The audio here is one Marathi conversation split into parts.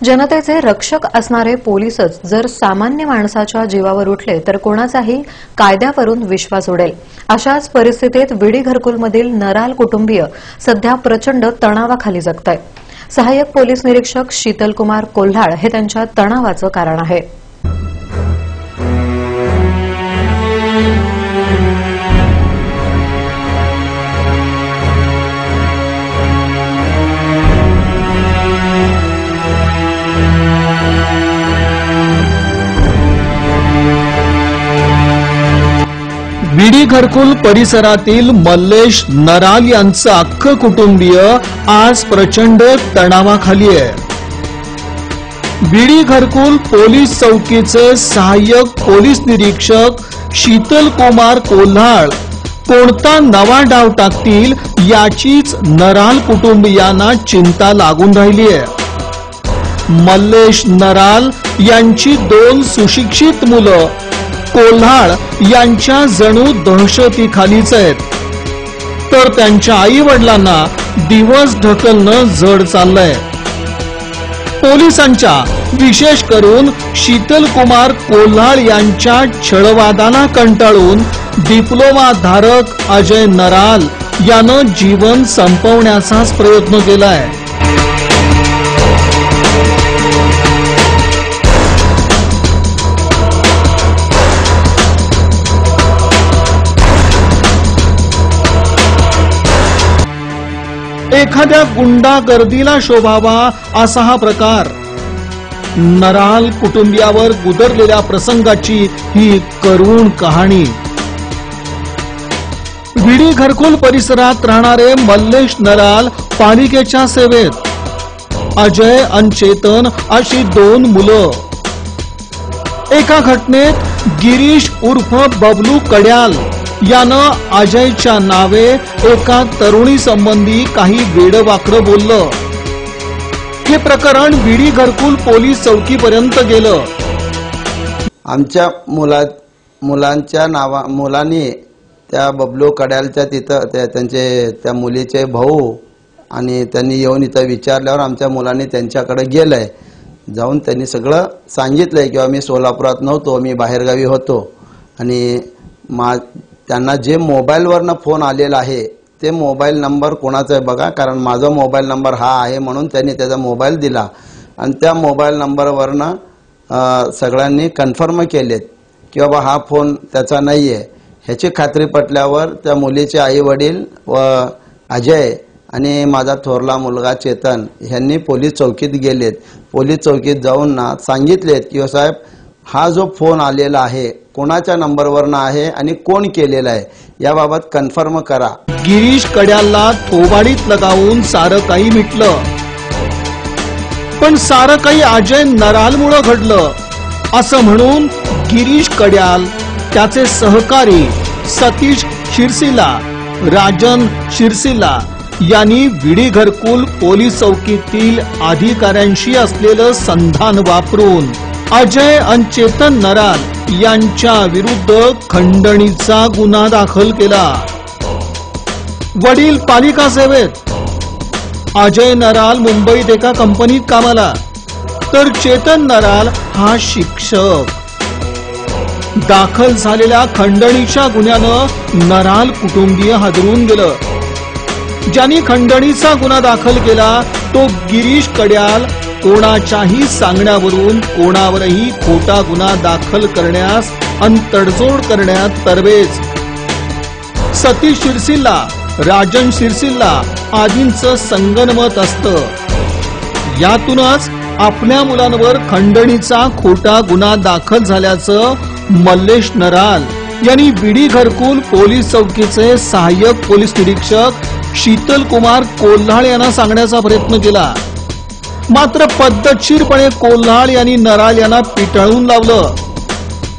जनतेचे रक्षक असणारे पोलीसच जर सामान्य माणसाच्या जीवावर उठले तर कोणाचाही कायद्यावरून विश्वास उडेल। अशाच परिस्थितीत विडी घरकुलमधील नराल कुटुंबीय सध्या प्रचंड तणावाखाली जगतायत। सहाय्यक पोलीस निरीक्षक शीतलकुमार कोल्हाळ हे त्यांच्या तणावाचं कारण आहे। विडी घरकुल परिसरातील मल्लेश नराल यांचं अख्खं कुटुंबीय आज प्रचंड तणावाखाली आहे। विडी घरकुल पोलीस चौकीचे सहाय्यक पोलीस निरीक्षक शीतलकुमार कोल्हाळ कोणता नवा डाव टाकतील याचीच नराल कुटुंबियांना चिंता लागून राहिली आहे। मल्लेश नराल यांची 2 सुशिक्षित मुलं कोल्हाळ यांच्या जणू दहशतीखालीच आहेत, तर त्यांच्या आई वडिलांना दिवस ढकलणं जड चाललंय। पोलिसांच्या विशेष करून शीतलकुमार कोल्हाळ यांच्या छळवादाला कंटाळून डिप्लोमा धारक अजय नराल यानं जीवन संपवण्याचाच प्रयत्न केलाय। एखाद्या गुंडागर्दीला शोभावा असा हा प्रकार। नराल कुटुंबियावर गुदरलेल्या प्रसंगाची ही करुण कहाणी। विडी घरकुल परिसरात राहणारे मल्लेश नराल पालिकेच्या सेवेत। अजय आणि चेतन अशी 2 मुलं। एका घटनेत गिरीश उर्फ बबलू कड्याल यानं अजयच्या नावे एका तरुणी संबंधी काही वेडवाकडं बोललं। हे प्रकरण विडी घरकुल पोलीस चौकीपर्यंत गेलं। आमच्या मुलांच्या मुलांनी त्या बबलू कड्यालच्या तिथं त्या मुलीचे भाऊ आणि त्यांनी येऊन इथं विचारल्यावर आमच्या मुलांनी त्यांच्याकडे गेलंय। जाऊन त्यांनी सगळं सांगितलंय की मी सोलापुरात नव्हतो, मी बाहेरगावी होतो आणि त्यांना जे मोबाईलवरनं फोन आलेला आहे ते मोबाईल नंबर कोणाचा आहे बघा, कारण माझा मोबाईल नंबर हा आहे म्हणून त्यांनी त्याचा मोबाईल दिला आणि त्या मोबाईल नंबरवरनं सगळ्यांनी कन्फर्म केलेत की बाबा हा फोन त्याचा नाही आहे। ह्याची खात्री पटल्यावर त्या मुलीचे आई वडील व अजय आणि माझा थोरला मुलगा चेतन यांनी पोलीस चौकीत गेलेत। पोलीस चौकीत जाऊन सांगितलेत की साहेब हा जो फोन आलेला आहे कोणाच्या नंबरवरनं आहे आणि कोण केलेला आहे याबाबत कन्फर्म करा। गिरीश कड्यालला थोबाडीत लगावून सारं काही मिटलं, पण सारं काही अजय नरालमुळे घडलं असं म्हणून गिरीश कड्याल, त्याचे सहकारी सतीश शिरसिला, राजन शिरसिला यांनी विडी घरकुल पोलीस चौकीतील अधिकाऱ्यांशी असलेलं संधान वापरून अजय आणि चेतन नराल यांच्या विरुद्ध खंडणीचा गुन्हा दाखल केला। वडील पालिका सेवेत, अजय नराल मुंबईत एका कंपनीत कामाला, तर चेतन नराल हा शिक्षक। दाखल झालेल्या खंडणीच्या गुन्ह्यानं नराल कुटुंबीय हादरून गेलं। ज्यांनी खंडणीचा गुन्हा दाखल केला तो गिरीश कड्याल कोणाच्याही सांगण्यावरून कोणावरही खोटा गुन्हा दाखल करण्यास आणि तडजोड करण्यात तरबेज। सतीश शिरसिल्ला, राजन शिरसिल्ला आदींचं संगनमत असतं। यातूनच आपल्या मुलांवर खंडणीचा खोटा गुन्हा दाखल झाल्याचं मल्लेश नराल यांनी विडी घरकुल पोलीस चौकीचे सहाय्यक पोलीस निरीक्षक शीतलकुमार कोल्हाळ यांना सांगण्याचा प्रयत्न केला, मात्र पद्धतशीरपणे कोल्हाळ यांनी नराल यांना पिटाळून लावलं।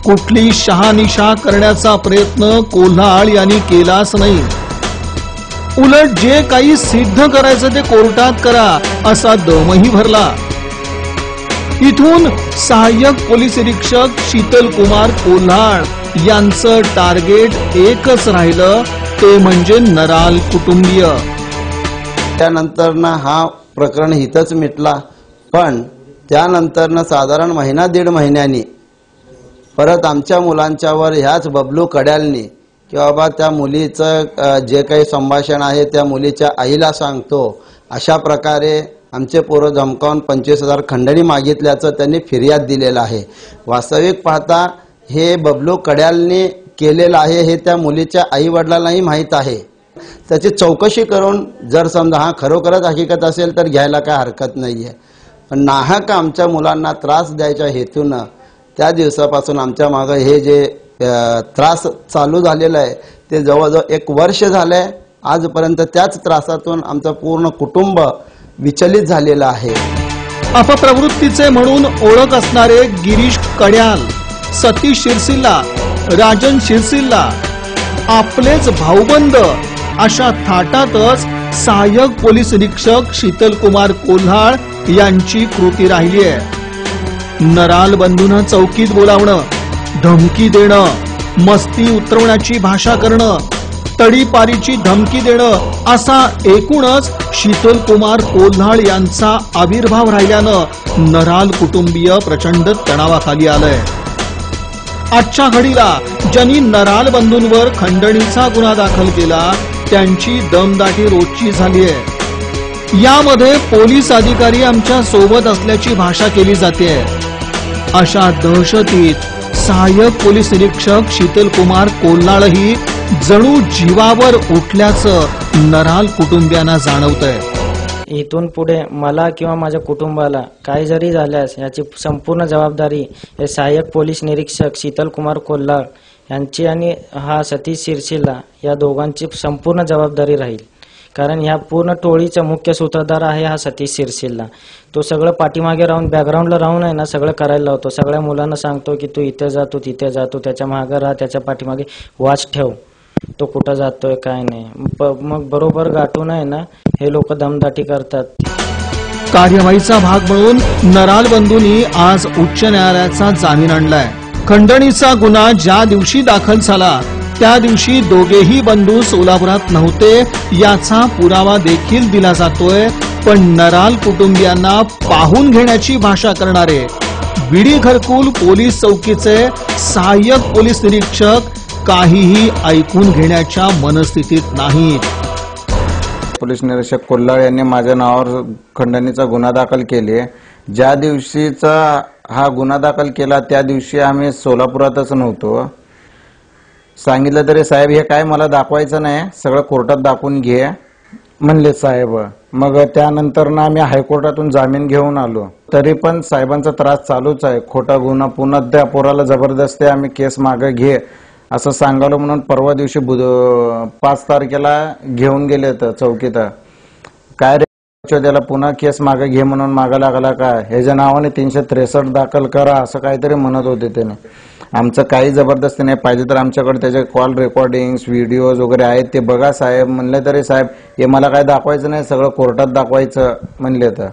कुठली शहानिशा करण्याचा प्रयत्न कोल्हाळ यांनी केलाच नाही। उलट जे काही सिद्ध करायचं ते कोर्टात करा असा दमही भरला। इथून सहाय्यक पोलीस निरीक्षक शीतलकुमार कोल्हाळ यांचं टार्गेट एकच राहिलं, ते म्हणजे नराल कुटुंबीय। त्यानंतर हा प्रकरण हितच मिटला, पण त्यानंतर साधारण महिना दीड महिन्यांनी परत आमच्या मुलांच्यावर ह्याच बबलू कड्यालनी की बाबा त्या मुलीचं जे काही संभाषण आहे त्या मुलीच्या आईला सांगतो अशा प्रकारे आमचे पोरं धमकावून 25,000 खंडणी मागितल्याचं त्यांनी फिर्याद दिलेलं आहे. वास्तविक पाहता हे बबलू कड्यालनी केलेलं आहे हे त्या मुलीच्या आई वडिलांनाही माहीत आहे. त्याची चौकशी करून जर समजा हा खरोखरच हकीकत असेल तर घ्यायला काय हरकत नाही आहे. पण नाहक आमच्या मुलांना त्रास द्यायच्या हेतूनं त्या दिवसापासून आमच्या मागं हे जे त्रास चालू झालेला आहे ते जवळजवळ 1 वर्ष झालं आहे. आजपर्यंत त्याच त्रासातून आमचं पूर्ण कुटुंब विचलित झालेलं आहे. अपप्रवृत्तीचे म्हणून ओळख असणारे गिरीश कड्याल, सतीश शिरसिल्ला, राजन शिरसिल्ला आपलेच भाऊबंद अशा थाटातच सहाय्यक पोलीस निरीक्षक शीतलकुमार कोल्हाळ यांची कृती राहिली आहे. नराल बंधूंना चौकीत बोलावणं, धमकी देणं, मस्ती उतरवण्याची भाषा करणं, तडीपारीची धमकी देणं असा एकूणच शीतलकुमार कोल्हाळ यांचा आविर्भाव राहिल्यानं नराल कुटुंबीय प्रचंड तणावाखाली आलंय. आजच्या घडीला ज्यांनी नराल बंधूंवर खंडणीचा गुन्हा दाखल केला त्यांची दमदाटी रोजची झाली आहे. यामध्ये पोलीस अधिकारी आमच्या सोबत असल्याची भाषा केली जाते. अशा दहशतीत सहाय्यक पोलीस निरीक्षक शीतलकुमार कोल्हाळही जणू जीवावर उठल्याचं नराल कुटुंबियांना जाणवतंय. इथून पुढे मला किंवा माझ्या कुटुंबाला काही जरी झाल्यास याची संपूर्ण जबाबदारी हे सहाय्यक पोलीस निरीक्षक शीतलकुमार कोल्हाळ यांची आणि हा सतीश शिरसिल्ला या दोघांची संपूर्ण जबाबदारी राहील. कारण ह्या पूर्ण टोळीचा मुख्य सूत्रधार आहे हा सतीश शिरसिल्ला. तो सगळं पाठीमागे राहून बॅकग्राऊंडला राहून आहे ना सगळं करायला लावतो. सगळ्या मुलांना सांगतो की तू इथे जा, तू तिथे जा, तू त्याच्या मागे राहा, त्याच्या पाठीमागे वाच ठेव, तो कुठं जातोय काय नाही. मग बरोबर गाठून आहे ना हे लोक दमदाटी करतात. कार्यवाहीचा भाग म्हणून नराल बंधूंनी आज उच्च न्यायालयाचा जामीन आणलाय. खंडणीचा गुन्हा ज्या दिवशी दाखल झाला त्या दिवशी दोघेही बंधू सोलापुरात नव्हते याचा पुरावा देखील दिला जातोय. पण नराल कुटुंबियांना पाहून घेण्याची भाषा करणारे विडी घरकुल पोलीस चौकीचे सहाय्यक पोलीस निरीक्षक काहीही ऐकून घेण्याच्या मनस्थितीत नाहीत. पोलीस निरीक्षक कोल्हाळ यांनी माझ्या नावावर खंडणीचा गुन्हा दाखल केले. ज्या दिवशीचा हा गुन्हा दाखल केला त्या दिवशी आम्ही सोलापुरातच नव्हतो. सांगितलं तरी साहेब हे काय मला दाखवायचं नाही, सगळं कोर्टात दाखवून घे म्हणले साहेब. मग त्यानंतर ना आम्ही हायकोर्टातून जामीन घेऊन आलो. तरी पण साहेबांचा त्रास चालूच आहे. खोटा गुन्हा पुन्हा त्या पोराला जबरदस्ती आम्ही केस मागे घे असं सांगालो म्हणून परवा दिवशी 5 तारखेला घेऊन गेले चौकीत. काय रे त्याला पुन्हा केस मागे घे म्हणून मागा लागला काय, ह्याच्या नावाने 363 दाखल करा असं काहीतरी म्हणत होते त्याने. आमचं काही जबरदस्ती नाही, पाहिजे तर आमच्याकडे त्याचे कॉल रेकॉर्डिंग्स व्हिडिओज वगैरे आहेत ते बघा साहेब म्हणले. तरी साहेब हे मला काय दाखवायचं नाही, सगळं कोर्टात दाखवायचं म्हणले. तर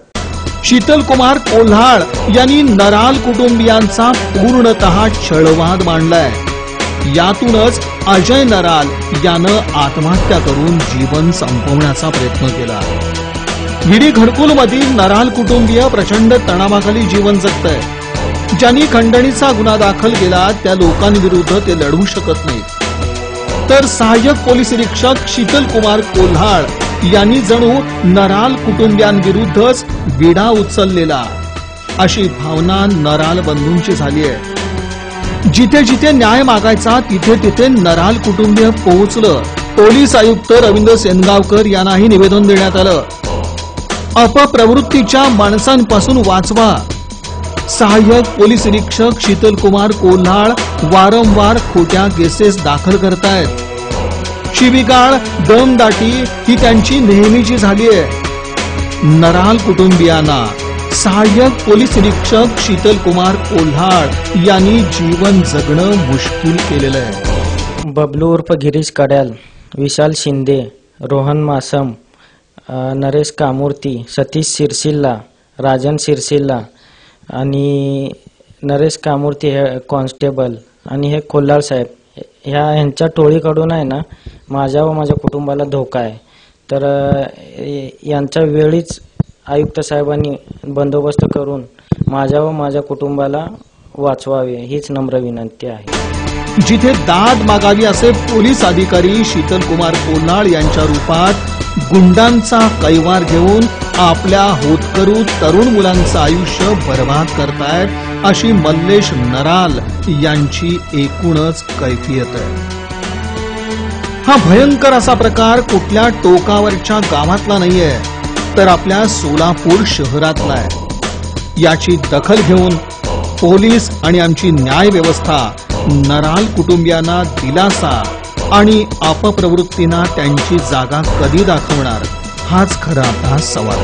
शीतलकुमार कोल्हाळ यांनी नराल कुटुंबियांचा पूर्णतः छळवाद मांडलाय. यातूनच अजय नराल यानं आत्महत्या करून जीवन संपवण्याचा प्रयत्न केला. विडी घरकुलमधील नराल कुटुंबीय प्रचंड तणावाखाली जीवन जगतंय. ज्यांनी खंडणीचा गुन्हा दाखल केला त्या लोकांविरुद्ध ते लढू शकत नाहीत. तर सहाय्यक पोलीस निरीक्षक शीतलकुमार कोल्हाळ यांनी जणू नराल कुटुंबियांविरुद्धच विडा उचललेला अशी भावना नराल बंधूंची झाली आहे. जिथे जिथे न्याय मागायचा तिथे तिथे नराल कुटुंबीय पोहोचलं. पोलीस आयुक्त रवींद्र सेनगावकर यांनाही निवेदन देण्यात आलं. अपप्रवृत्तीच्या माणसांपासून वाचवा. सहाय्यक पोलीस निरीक्षक शीतलकुमार कोल्हाळ वारंवार खोट्या केसेस दाखल करतायत. शिवीगाळ दमदाटी ही त्यांची नेहमीची झाली आहे. नराल कुटुंबियांना सहाय्यक पोलीस निरीक्षक शीतलकुमार कोल्हाळ यांनी जीवन जगणं मुश्किल केलेलं आहे. बबलू उर्फ गिरीश कड्याल, विशाल शिंदे, रोहन मासम, नरेश कामूर्ती, सतीश शिरसिल्ला, राजन शिरसिल्ला आणि नरेश कामूर्ती हे कॉन्स्टेबल आणि हे कोल्हाळ साहेब ह्यांच्या टोळीकडून आहे ना माझ्या व माझ्या कुटुंबाला धोका आहे. तर यांच्या वेळीच आयुक्त साहेबांनी बंदोबस्त करून माझ्या व माझ्या कुटुंबाला वाचवावे हीच नम्र विनंती आहे. जिथे दाद मागावी असे पोलीस अधिकारी शीतलकुमार कोल्हाळ यांच्या रूपात गुंडांचा कैवार घेऊन आपल्या होतकरू तरुण मुलांचं आयुष्य बर्बाद करतायत अशी मल्लेश नराल यांची एकूणच कैफियत आहे. हा भयंकर असा प्रकार कुठल्या टोकावरच्या गावातला नाहीये, तर आपल्या सोलापूर शहरातला आहे. याची दखल घेऊन पोलीस आणि आमची न्याय व्यवस्था नराल कुटुंबियांना दिलासा आणि अपप्रवृत्तींना त्यांची जागा कधी दाखवणार हाच खरा आता सवाल.